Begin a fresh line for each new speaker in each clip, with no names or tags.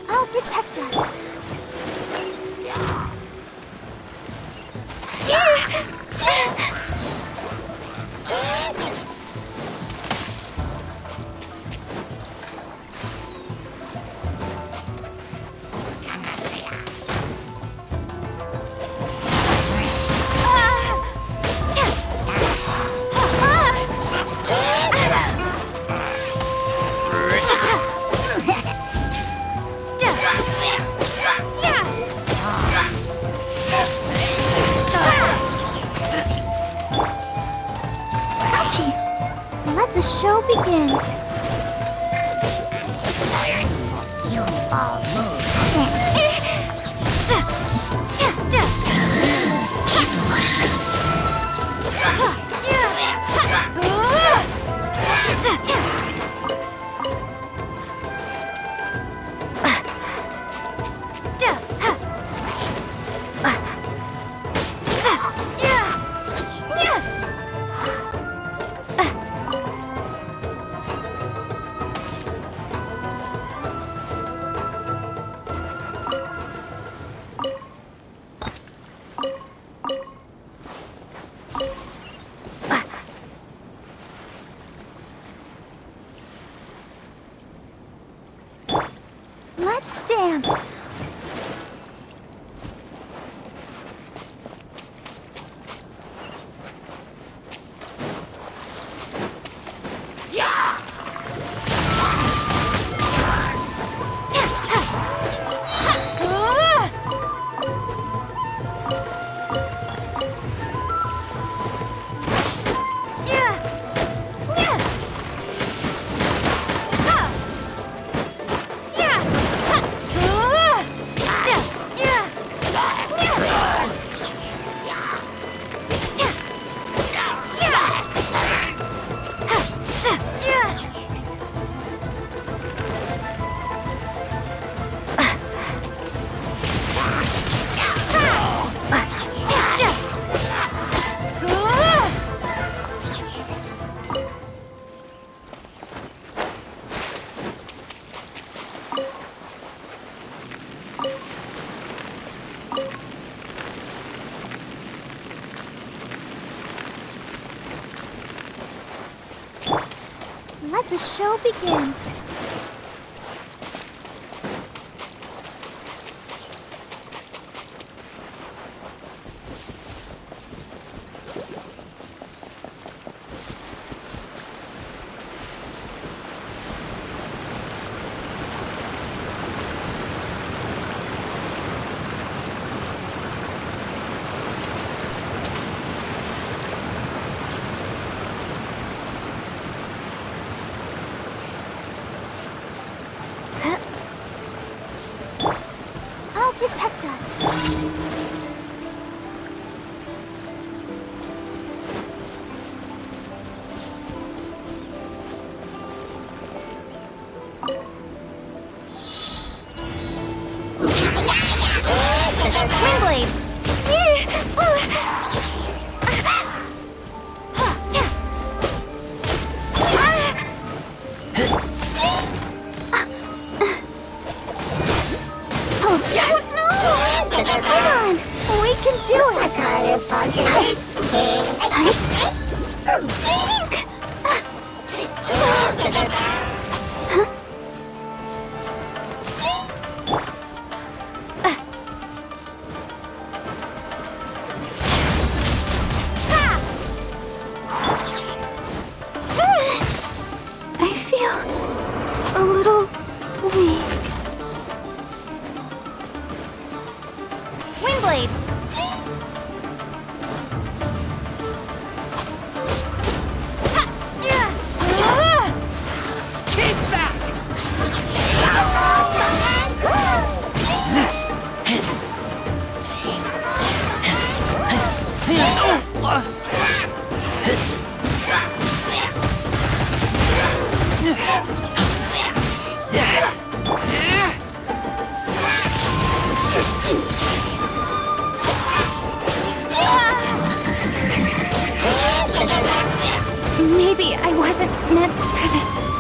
I'll protect us. Let the show begin. Let's dance. Let the show begin. I'll protect us. Windblade! Come on! We can do it! I kind of fucking I feel a little weak. Windblade!
Keep back!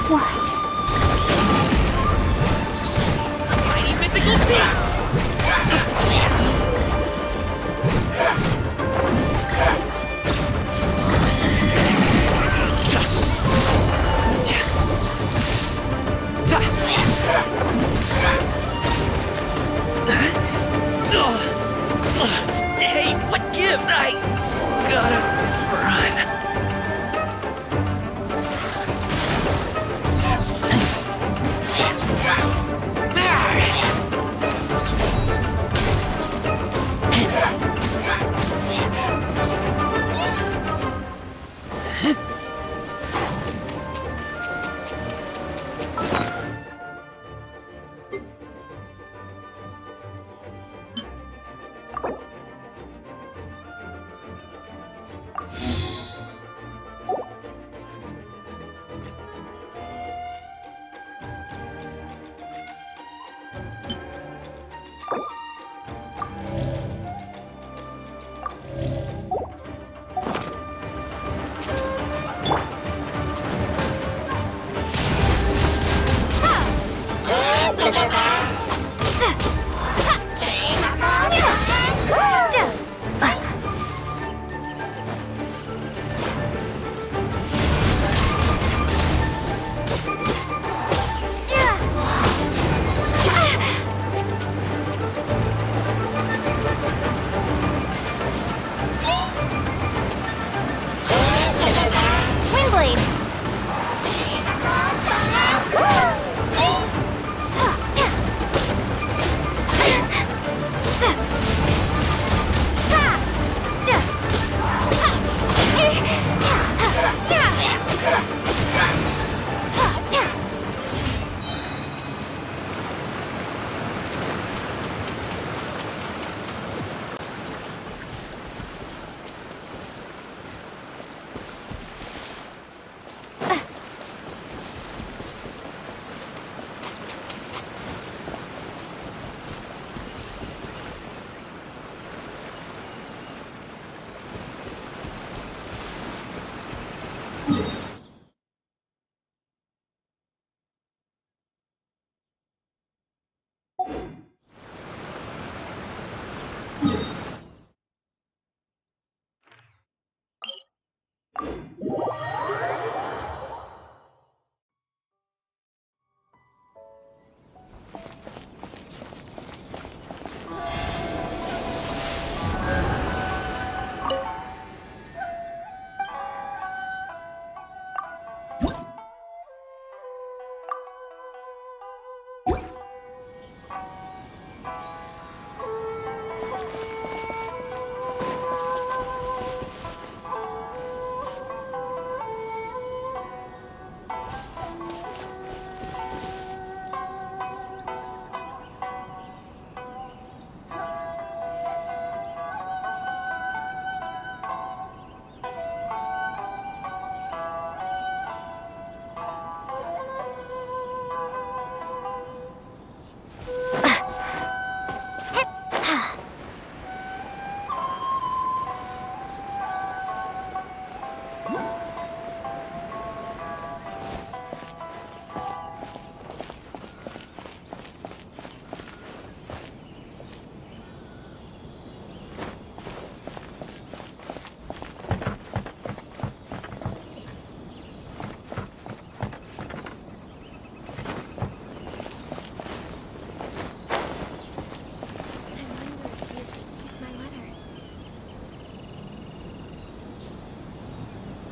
What?
Mighty mythical beast! Hey, what gives? I gotta run.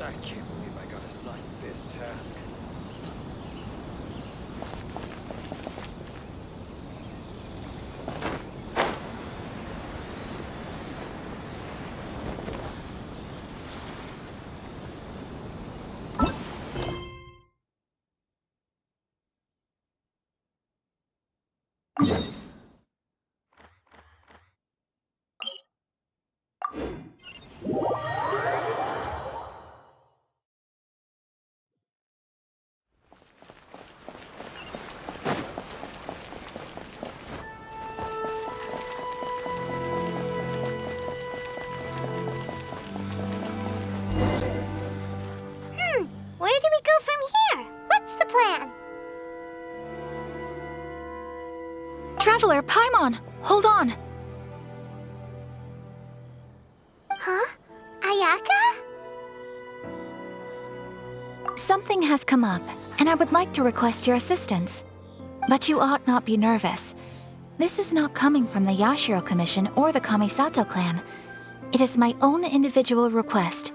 I can't believe I got assigned this task.
Where do we go from here? What's the plan?
Traveler, Paimon, hold on.
Huh? Ayaka?
Something has come up, and I would like to request your assistance. But you ought not be nervous. This is not coming from the Yashiro Commission or the Kamisato clan. It is my own individual request.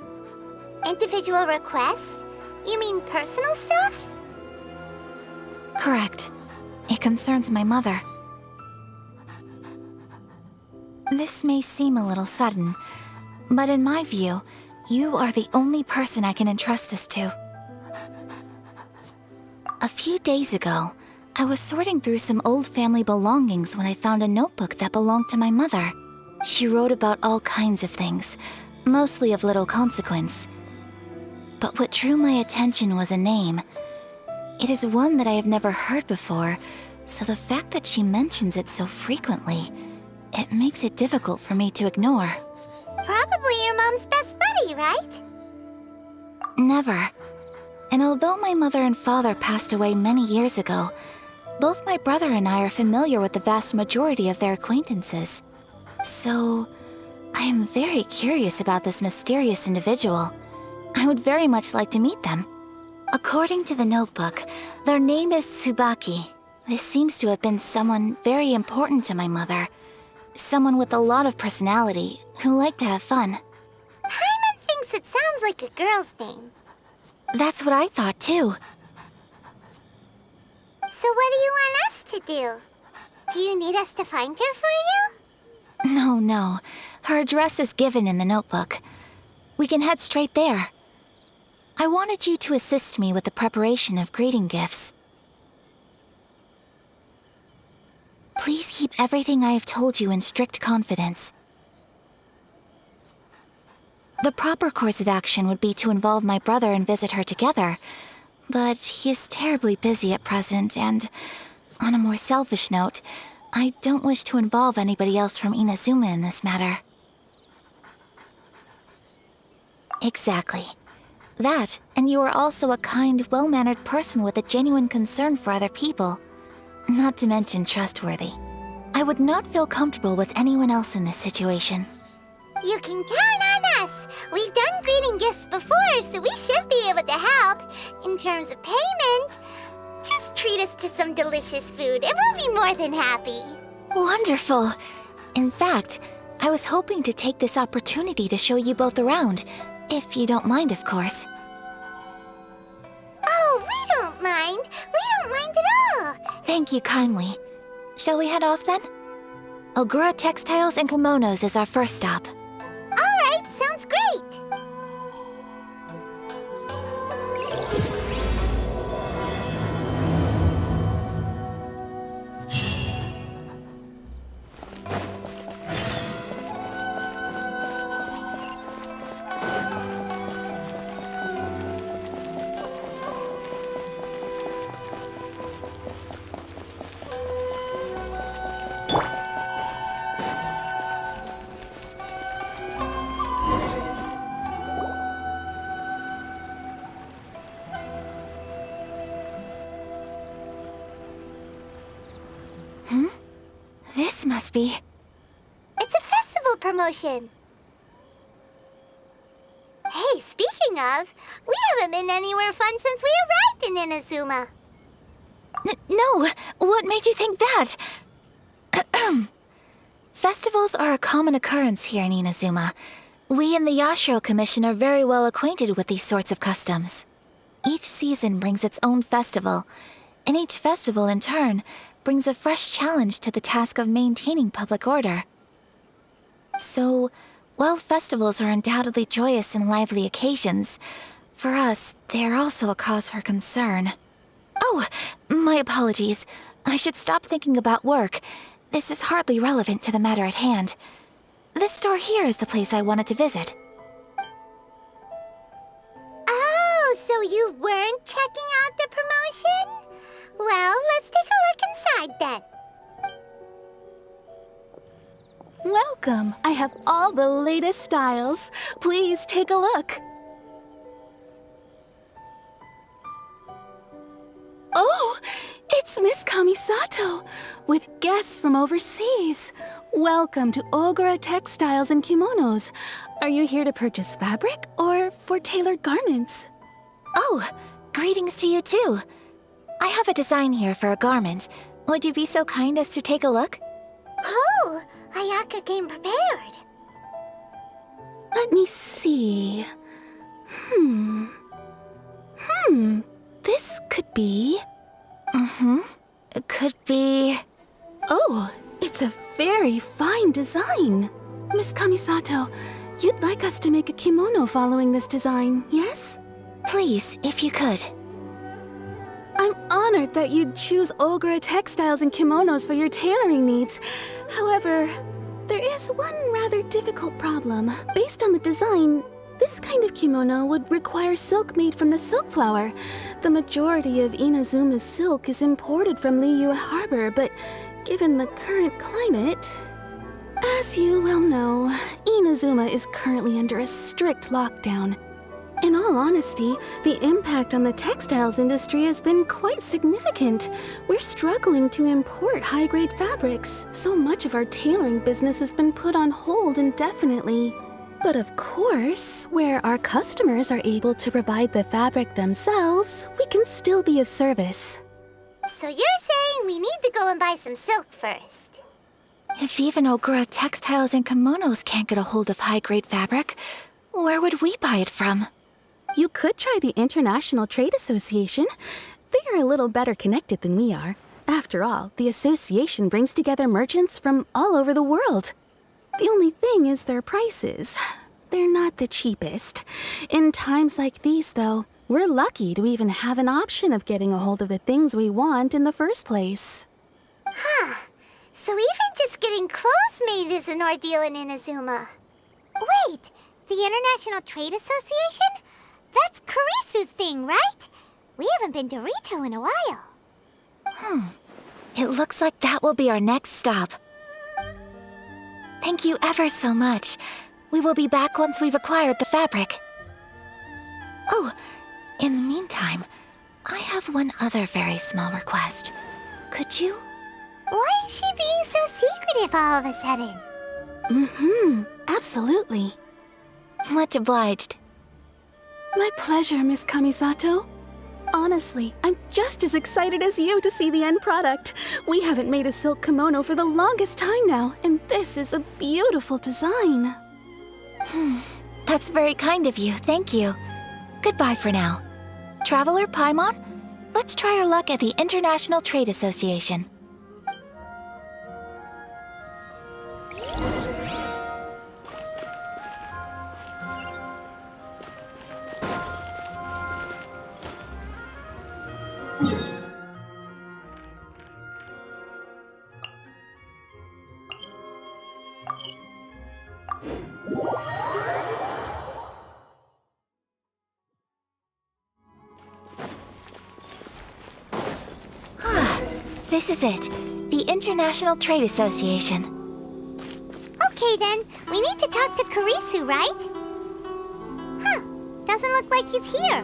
Individual request? You mean personal stuff?
Correct. It concerns my mother. This may seem a little sudden, but in my view, you are the only person I can entrust this to. A few days ago, I was sorting through some old family belongings when I found a notebook that belonged to my mother. She wrote about all kinds of things, mostly of little consequence. But what drew my attention was a name. It is one that I have never heard before, so the fact that she mentions it so frequently, it makes it difficult for me to ignore.
Probably your mom's best buddy, right?
Never. And although my mother and father passed away many years ago, both my brother and I are familiar with the vast majority of their acquaintances. So, I am very curious about this mysterious individual. I would very much like to meet them. According to the notebook, their name is Tsubaki. This seems to have been someone very important to my mother. Someone with a lot of personality, who liked to have fun.
Paimon thinks it sounds like a girl's name.
That's what I thought too.
So what do you want us to do? Do you need us to find her for you?
No. Her address is given in the notebook. We can head straight there. I wanted you to assist me with the preparation of greeting gifts. Please keep everything I have told you in strict confidence. The proper course of action would be to involve my brother and visit her together, but he is terribly busy at present, and on a more selfish note, I don't wish to involve anybody else from Inazuma in this matter. Exactly. That, and you are also a kind, well-mannered person with a genuine concern for other people. Not to mention trustworthy. I would not feel comfortable with anyone else in this situation.
You can count on us! We've done greeting gifts before, so we should be able to help. In terms of payment, just treat us to some delicious food and we'll be more than happy.
Wonderful! In fact, I was hoping to take this opportunity to show you both around, if you don't mind, of course.
Oh, we don't mind. We don't mind at all.
Thank you kindly. Shall we head off then? Ogura Textiles and Kimonos is our first stop.
All right, sounds great.
This must be...
It's a festival promotion. Hey, speaking of, we haven't been anywhere fun since we arrived in Inazuma.
No! What made you think that? Festivals are a common occurrence here in Inazuma. We in the Yashiro Commission are very well acquainted with these sorts of customs. Each season brings its own festival, and each festival, in turn, brings a fresh challenge to the task of maintaining public order. So, while festivals are undoubtedly joyous and lively occasions, for us, they are also a cause for concern. Oh, my apologies. I should stop thinking about work. This is hardly relevant to the matter at hand. This store here is the place I wanted to visit.
Oh, so you weren't checking out the promotion? Well, let's take a look inside then.
Welcome. I have all the latest styles. Please take a look. Oh, it's Miss Kamisato. with guests from overseas. Welcome to Ogura Textiles and Kimonos. Are you here to purchase fabric or for tailored garments?
Oh, greetings to you too. I have a design here for a garment. Would you be so kind as to take a look?
Oh, Ayaka came prepared.
Let me see. This could be...
It could be...
Oh, it's a very fine design. Miss Kamisato, you'd like us to make a kimono following this design, yes?
Please, if you could.
I'm honored that you'd choose Ogura Textiles and Kimonos for your tailoring needs. However, there is one rather difficult problem. Based on the design, this kind of kimono would require silk made from the silk flower. The majority of Inazuma's silk is imported from Liyue Harbor, but given the current climate... As you well know, Inazuma is currently under a strict lockdown. In all honesty, the impact on the textiles industry has been quite significant. We're struggling to import high-grade fabrics. So much of our tailoring business has been put on hold indefinitely. But of course, where our customers are able to provide the fabric themselves, we can still be of service.
So you're saying we need to go and buy some silk first?
If even Ogura Textiles and Kimonos can't get a hold of high-grade fabric, where would we buy it from?
You could try the International Trade Association. They are a little better connected than we are. After all, the association brings together merchants from all over the world. The only thing is their prices. They're not the cheapest. In times like these, though, we're lucky to even have an option of getting a hold of the things we want in the first place.
So even just getting clothes made is an ordeal in Inazuma. Wait, the International Trade Association? That's Kurisu's thing, right? We haven't been to Rito in a while.
It looks like that will be our next stop. Thank you ever so much. We will be back once we've acquired the fabric. Oh, in the meantime, I have one other very small request. Could you?
Why is she being so secretive all of a sudden?
Absolutely.
Much obliged.
My pleasure, Miss Kamisato. Honestly, I'm just as excited as you to see the end product. We haven't made a silk kimono for the longest time now, and this is a beautiful design.
That's very kind of you, thank you. Goodbye for now. Traveler Paimon, let's try our luck at the International Trade Association. This is it. The International Trade Association.
Okay then, we need to talk to Kurisu, right? Huh, doesn't look like he's here.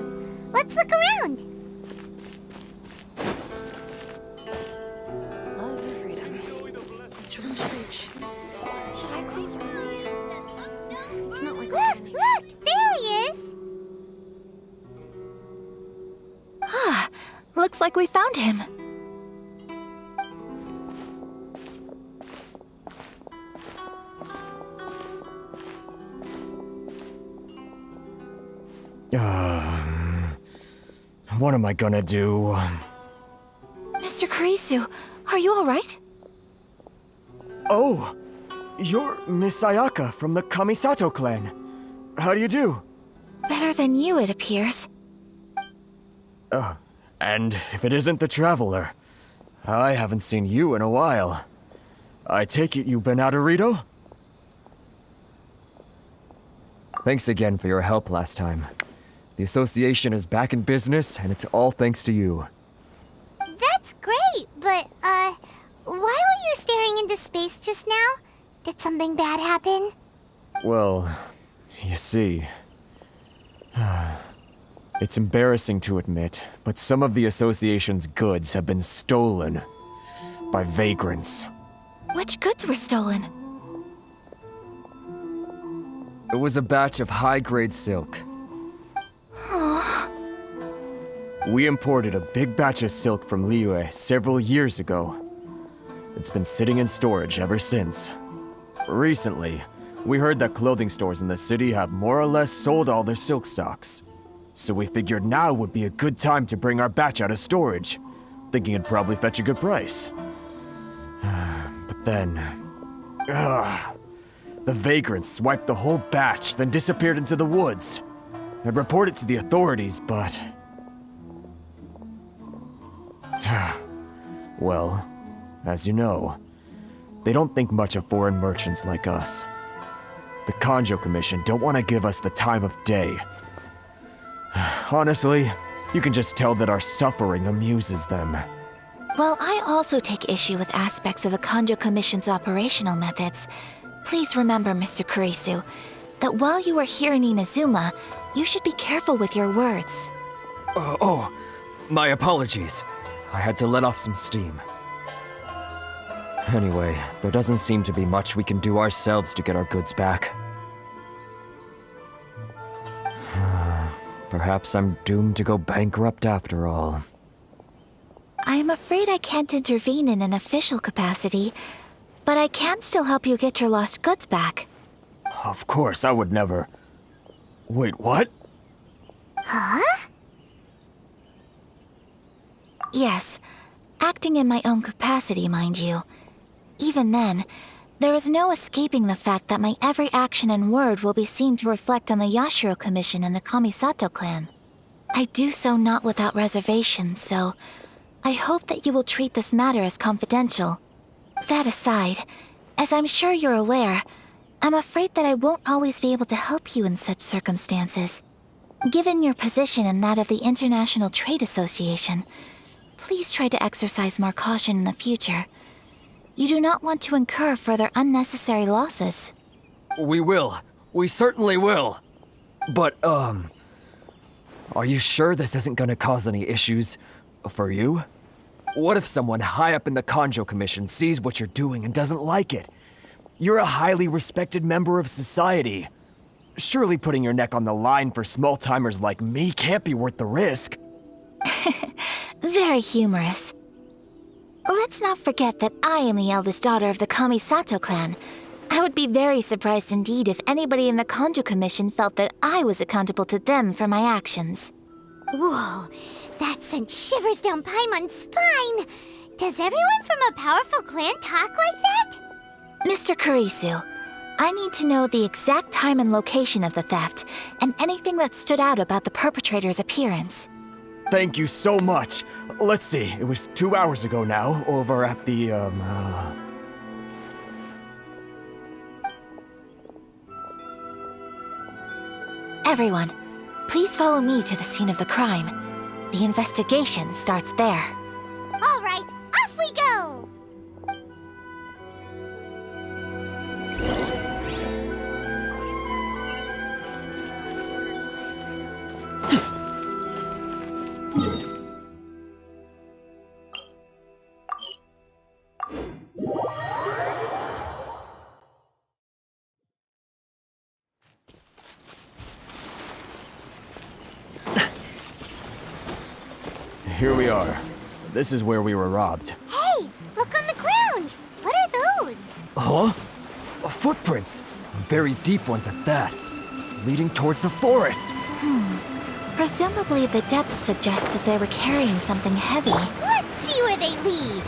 Let's look around.
Love and freedom. Should I close early? It's not like
Look, there he is.
Looks like we found him.
What am I gonna do?
Mr. Kurisu, are you alright?
Oh! You're Miss Ayaka from the Kamisato clan. How do you do?
Better than you, it appears.
And if it isn't the Traveler, I haven't seen you in a while. I take it you've been out of Rito? Thanks again for your help last time. The association is back in business, and it's all thanks to you.
That's great, but, why were you staring into space just now? Did something bad happen?
Well, you see... It's embarrassing to admit, but some of the association's goods have been stolen. by vagrants.
Which goods were stolen?
It was a batch of high-grade silk. We imported a big batch of silk from Liyue several years ago. It's been sitting in storage ever since. Recently, we heard that clothing stores in the city have more or less sold all their silk stocks. So we figured now would be a good time to bring our batch out of storage, thinking it'd probably fetch a good price. But then... the vagrants swiped the whole batch, then disappeared into the woods. I'd report it to the authorities, but... well, as you know, they don't think much of foreign merchants like us. The Kanjo Commission don't want to give us the time of day. Honestly, you can just tell that our suffering amuses them.
Well, I also take issue with aspects of the Kanjo Commission's operational methods. Please remember, Mr. Kurisu, that while you are here in Inazuma, you should be careful with your words.
My apologies. I had to let off some steam. Anyway, there doesn't seem to be much we can do ourselves to get our goods back. Perhaps I'm doomed to go bankrupt after all.
I am afraid I can't intervene in an official capacity, but I can still help you get your lost goods back.
Of course, I would never... Wait, what?
Huh?
Yes, acting in my own capacity, mind you. Even then, there is no escaping the fact that my every action and word will be seen to reflect on the Yashiro Commission and the Kamisato clan. I do so not without reservations, so I hope that you will treat this matter as confidential. That aside, as I'm sure you're aware, I'm afraid that I won't always be able to help you in such circumstances. Given your position and that of the International Trade Association, please try to exercise more caution in the future. You do not want to incur further unnecessary losses.
We will. We certainly will. But, are you sure this isn't gonna cause any issues for you? What if someone high up in the Kanjo Commission sees what you're doing and doesn't like it? You're a highly respected member of society. Surely putting your neck on the line for small-timers like me can't be worth the risk.
Very humorous. Let's not forget that I am the eldest daughter of the Kamisato clan. I would be very surprised indeed if anybody in the Kanjo Commission felt that I was accountable to them for my actions.
Whoa, that sent shivers down Paimon's spine. Does everyone from a powerful clan talk like that?
Mr. Kurisu, I need to know the exact time and location of the theft, and anything that stood out about the perpetrator's appearance.
Thank you so much. Let's see, it was 2 hours ago now, over at the,
Everyone, please follow me to the scene of the crime. The investigation starts there.
All right, off we go!
Here we are. This is where we were robbed.
Hey, look on the ground! What are those?
Huh? Footprints. Very deep ones at that. Leading towards the forest.
Presumably the depth suggests that they were carrying something heavy.
Let's see where they lead.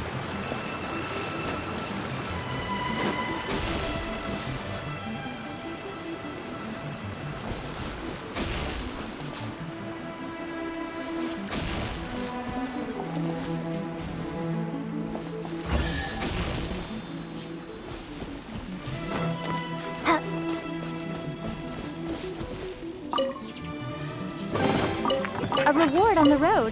A reward on the road.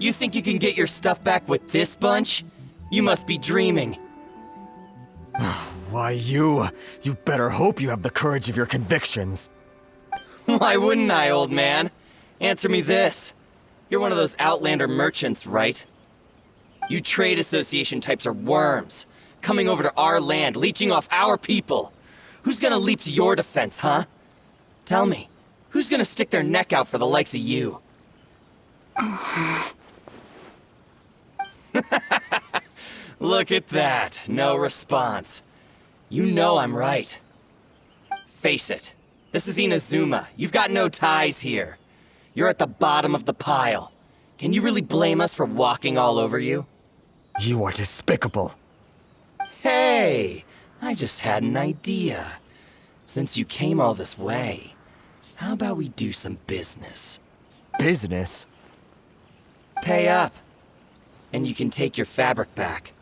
You think you can get your stuff back with this bunch? You must be dreaming.
Why, you better hope you have the courage of your convictions.
Why wouldn't I, old man? Answer me this. You're one of those Outlander merchants, right? You trade association types are worms, coming over to our land, leeching off our people. Who's gonna leap to your defense, huh? Tell me, who's gonna stick their neck out for the likes of you? Look at that, no response. You know I'm right. Face it, this is Inazuma. You've got no ties here. You're at the bottom of the pile. Can you really blame us for walking all over you?
You are despicable.
Hey, I just had an idea. Since you came all this way, how about we do some business?
Business?
Pay up, and you can take your fabric back.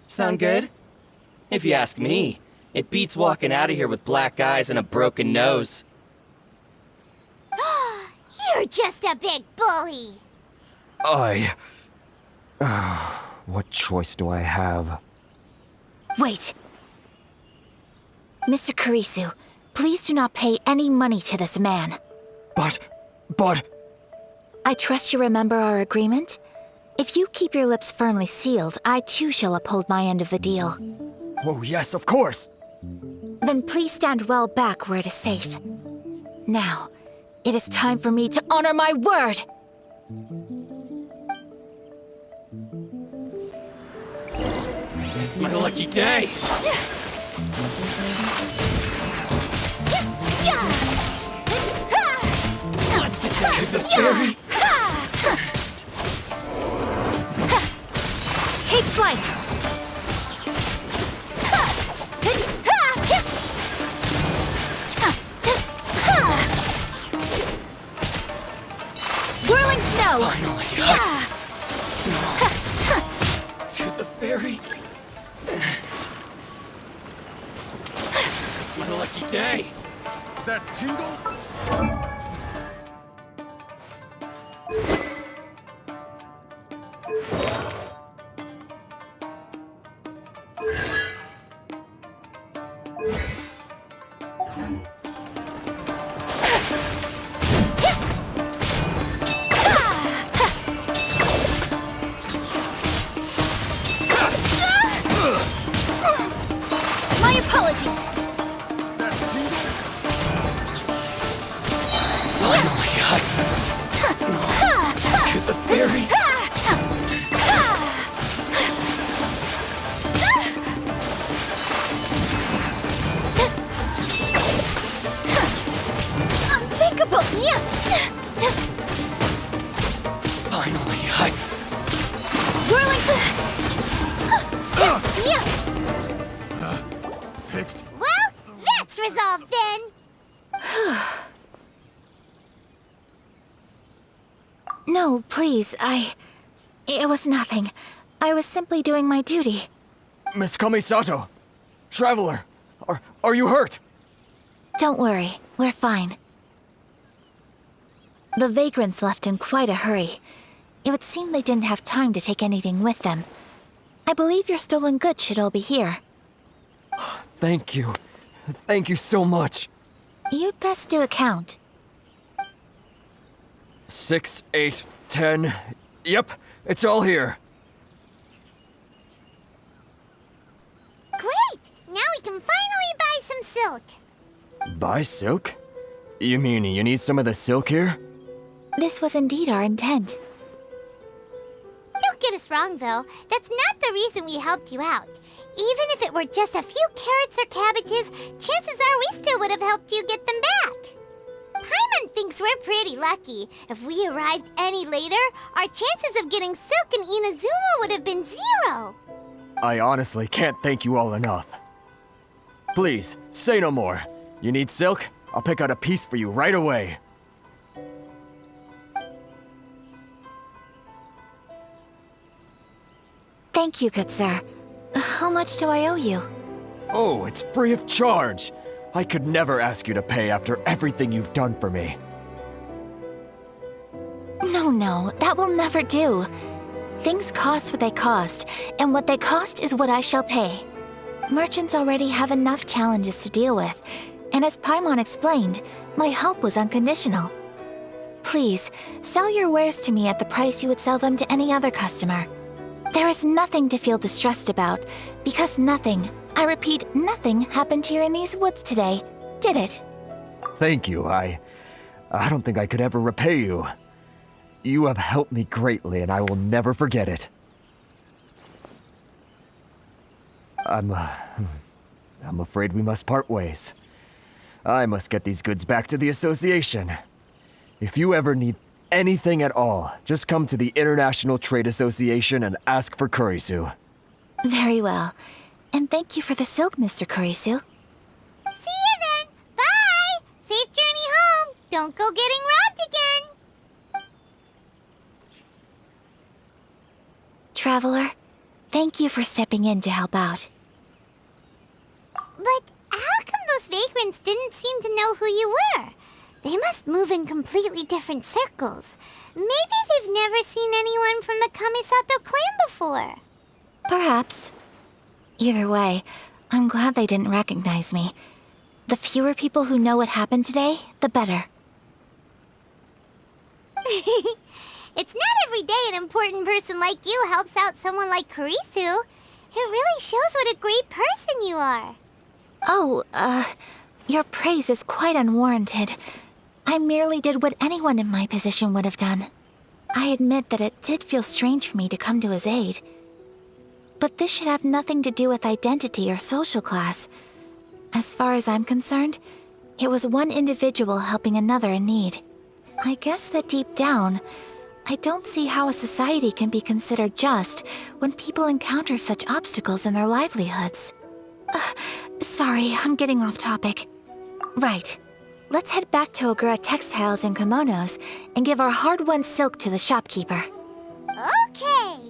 Sound good? If you ask me, it beats walking out of here with black eyes and a broken nose.
You're just a big bully.
What choice do I have?
Wait. Mr. Kurisu, please do not pay any money to this man.
But...
I trust you remember our agreement? If you keep your lips firmly sealed, I too shall uphold my end of the deal.
Oh, yes, of course.
Then please stand well back where it is safe. Now, it is time for me to honor my word!
It's my lucky day! Let's get down to the ferry!
Take flight! Whirling snow!
Finally! To the ferry! It's my lucky day!
That tingle?
My apologies!
That tingle?
Finally! To the ferry!
Unthinkable!
Finally!
Whirling...
Picked.
Well, that's resolved then.
No, please, It was nothing. I was simply doing my duty.
Miss Kamisato! Traveler! Are you hurt?
Don't worry, we're fine. The vagrants left in quite a hurry. It would seem they didn't have time to take anything with them. I believe your stolen goods should all be here.
Thank you. Thank you so much.
You'd best do a count.
6, 8, 10. Yep, it's all here.
Great! Now we can finally buy some silk.
Buy silk? You mean you need some of the silk here?
This was indeed our intent.
Don't get us wrong, though. That's not the reason we helped you out. Even if it were just a few carrots or cabbages, chances are we still would have helped you get them back. Paimon thinks we're pretty lucky. If we arrived any later, our chances of getting silk in Inazuma would have been 0.
I honestly can't thank you all enough. Please, say no more. You need silk? I'll pick out a piece for you right away.
Thank you, good sir. How much do I owe you?
Oh, it's free of charge. I could never ask you to pay after everything you've done for me.
No, that will never do. Things cost what they cost, and what they cost is what I shall pay. Merchants already have enough challenges to deal with, and as Paimon explained, my help was unconditional. Please, sell your wares to me at the price you would sell them to any other customer. There is nothing to feel distressed about, because nothing, I repeat, nothing happened here in these woods today, did it?
Thank you. I don't think I could ever repay you. You have helped me greatly, and I will never forget it. I'm afraid we must part ways. I must get these goods back to the association. If you ever need anything at all, just come to the International Trade Association and ask for Kurisu.
Very well. And thank you for the silk, Mr. Kurisu.
See you then. Bye. Safe journey home. Don't go getting robbed again.
Traveler, thank you for stepping in to help out.
But how come those vagrants didn't seem to know who you were? They must move in completely different circles. Maybe they've never seen anyone from the Kamisato clan before.
Perhaps. Either way, I'm glad they didn't recognize me. The fewer people who know what happened today, the better.
It's not every day an important person like you helps out someone like Kurisu. It really shows what a great person you are.
Oh, your praise is quite unwarranted. I merely did what anyone in my position would have done. I admit that it did feel strange for me to come to his aid. But this should have nothing to do with identity or social class. As far as I'm concerned, it was one individual helping another in need. I guess that deep down, I don't see how a society can be considered just when people encounter such obstacles in their livelihoods. Sorry, I'm getting off topic. Right. Let's head back to Ogura Textiles and Kimonos and give our hard-won silk to the shopkeeper.
Okay.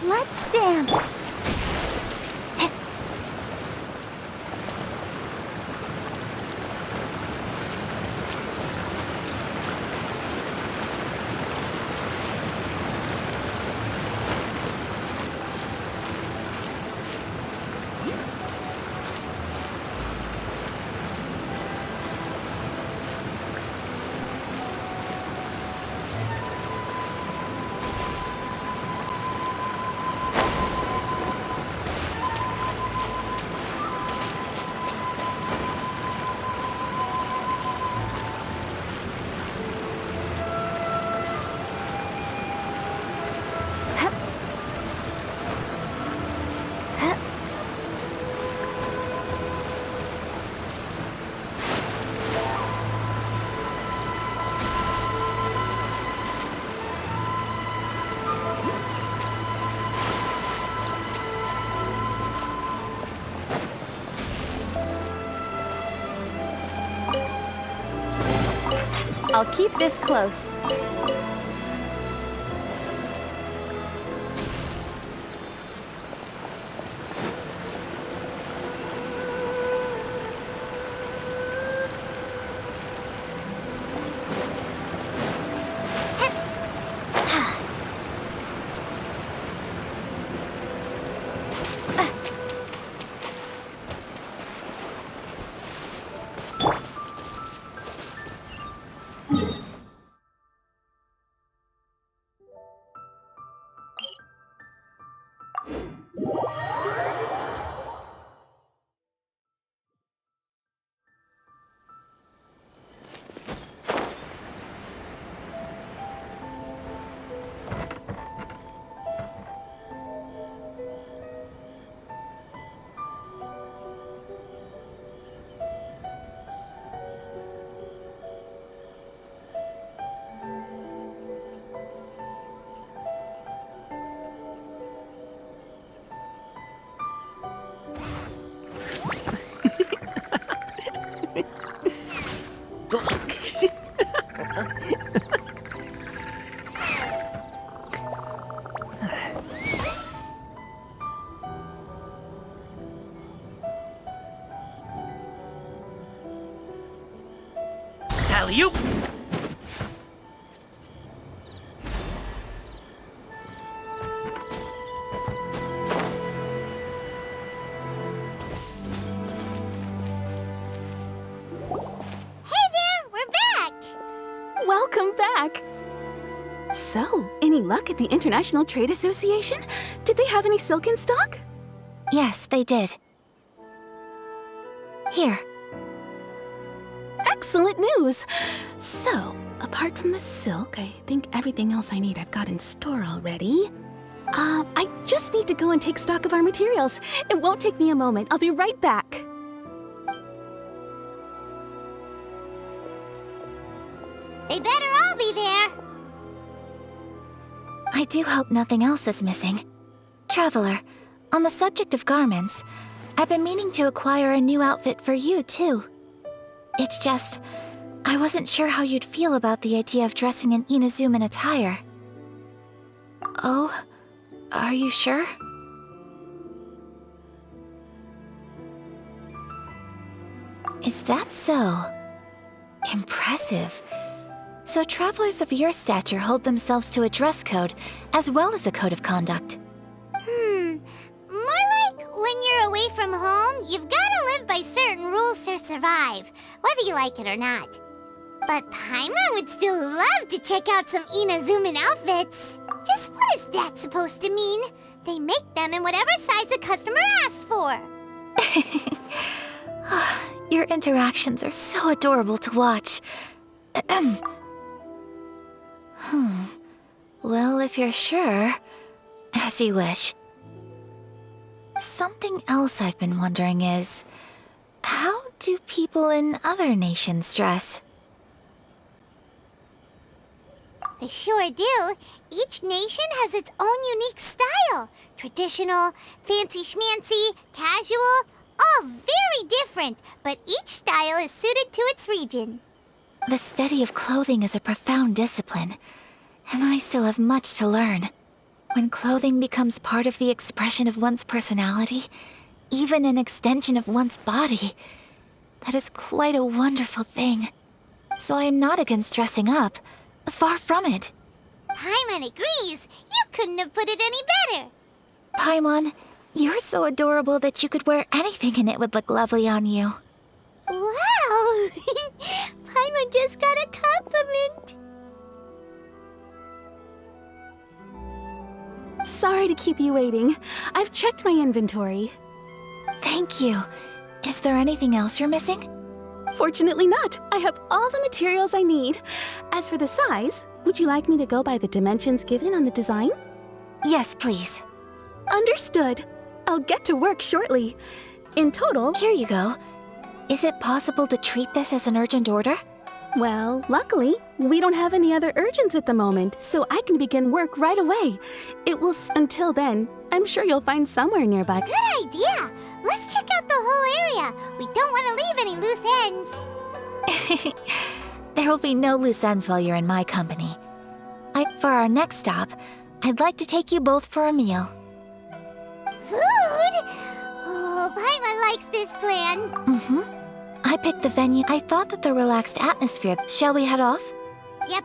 Let's dance. I'll keep this close.
alley-oop!
Hey there, we're back!
Welcome back! So, any luck at the International Trade Association? Did they have any silk in stock?
Yes, they did. Here.
Excellent news! So, apart from the silk, I think everything else I need I've got in store already. I just need to go and take stock of our materials. It won't take me a moment. I'll be right back.
They better all be there.
I do hope nothing else is missing. Traveler, on the subject of garments, I've been meaning to acquire a new outfit for you, too. It's just, I wasn't sure how you'd feel about the idea of dressing in Inazuman attire. Oh, are you sure? Is that so? Impressive. So travelers of your stature hold themselves to a dress code, as well as a code of conduct.
More like when you're away from home, you've gotta live by certain rules to survive, whether you like it or not. But Paimon would still love to check out some Inazuman outfits. Just what is that supposed to mean? They make them in whatever size the customer asks for.
Your interactions are so adorable to watch. Well, if you're sure, as you wish. Something else I've been wondering is, how do people in other nations dress?
They sure do. Each nation has its own unique style. Traditional, fancy schmancy, casual, all very different, but each style is suited to its region.
The study of clothing is a profound discipline, and I still have much to learn. When clothing becomes part of the expression of one's personality, even an extension of one's body, that is quite a wonderful thing. So I am not against dressing up. Far from it.
Paimon agrees. You couldn't have put it any better.
Paimon, you're so adorable that you could wear anything and it would look lovely on you.
Wow! Paimon just got a compliment.
Sorry to keep you waiting. I've checked my inventory.
Thank you. Is there anything else you're missing?
Fortunately not. I have all the materials I need. As for the size, would you like me to go by the dimensions given on the design?
Yes, please.
Understood. I'll get to work shortly. In total...
Here you go. Is it possible to treat this as an urgent order?
Well, luckily, we don't have any other urgents at the moment, so I can begin work right away. It will until then, I'm sure you'll find somewhere nearby.
Good idea. Let's check out the whole area. We don't want to leave any loose ends.
There will be no loose ends while you're in my company. For our next stop, I'd like to take you both for a meal.
Food? Oh, Paimon likes this plan.
I picked the venue. I thought that the relaxed atmosphere. Shall we head off?
Yep.